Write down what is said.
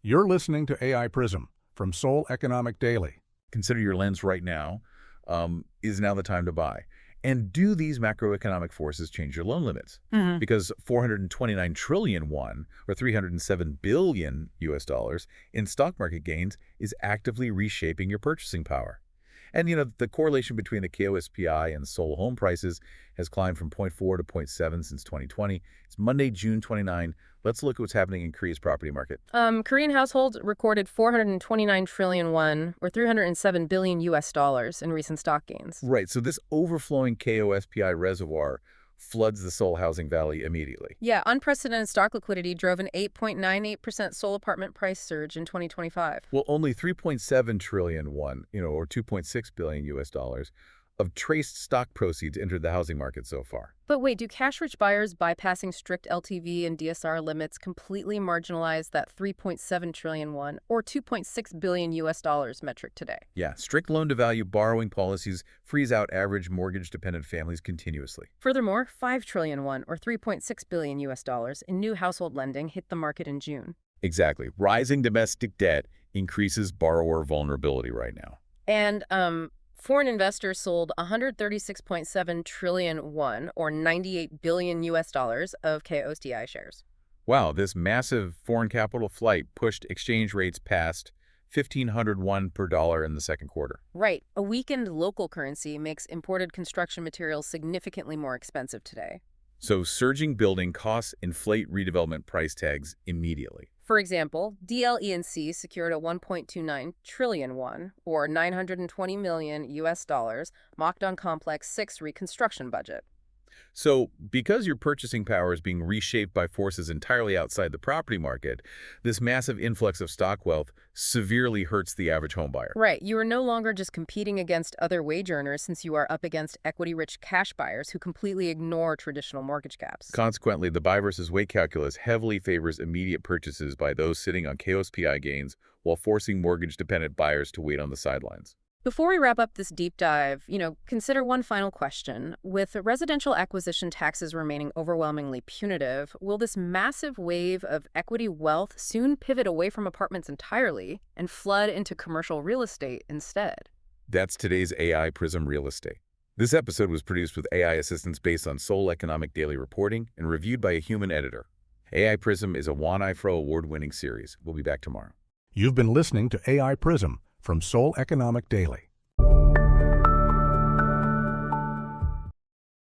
You're listening to AI Prism from Seoul Economic Daily. Consider your lens right now. Is now the time to buy? And do these macroeconomic forces change your loan limits? Because 429 trillion won, or 307 billion US dollars in stock market gains is actively reshaping your purchasing power. And, the correlation between the KOSPI and Seoul home prices has climbed from 0.4 to 0.7 since 2020. It's Monday, June 29. Let's look at what's happening in Korea's property market. Korean households recorded 429 trillion won, or 307 billion US dollars in recent stock gains. Right, so this overflowing KOSPI reservoir floods the Seoul housing valley immediately. Yeah, unprecedented stock liquidity drove an 8.98% Seoul apartment price surge in 2025. Well, only 3.7 trillion won, or 2.6 billion US dollars of traced stock proceeds entered the housing market so far. But wait, do cash-rich buyers bypassing strict LTV and DSR limits completely marginalize that 3.7 trillion won, or 2.6 billion US dollars metric today? Yeah, strict loan-to-value borrowing policies freeze out average mortgage-dependent families continuously. Furthermore, 5 trillion won, or 3.6 billion US dollars in new household lending hit the market in June. Exactly. Rising domestic debt increases borrower vulnerability right now. And, foreign investors sold 136.7 trillion won, or 98 billion US dollars of KOSDI shares. Wow, this massive foreign capital flight pushed exchange rates past 1,500 won per dollar in the second quarter. Right. A weakened local currency makes imported construction materials significantly more expensive today. So surging building costs inflate redevelopment price tags immediately. For example, DLE&C secured a 1.29 trillion won, or 920 million US dollars, Mokdong Complex 6 reconstruction budget. So because your purchasing power is being reshaped by forces entirely outside the property market, this massive influx of stock wealth severely hurts the average homebuyer. Right. You are no longer just competing against other wage earners, since you are up against equity-rich cash buyers who completely ignore traditional mortgage caps. Consequently, the buy versus wait calculus heavily favors immediate purchases by those sitting on KOSPI gains while forcing mortgage-dependent buyers to wait on the sidelines. Before we wrap up this deep dive, consider one final question. With residential acquisition taxes remaining overwhelmingly punitive, will this massive wave of equity wealth soon pivot away from apartments entirely and flood into commercial real estate instead? That's today's AI Prism Real Estate. This episode was produced with AI assistance based on Seoul Economic Daily reporting and reviewed by a human editor. AI Prism is a One Ifro award-winning series. We'll be back tomorrow. You've been listening to AI Prism from Seoul Economic Daily.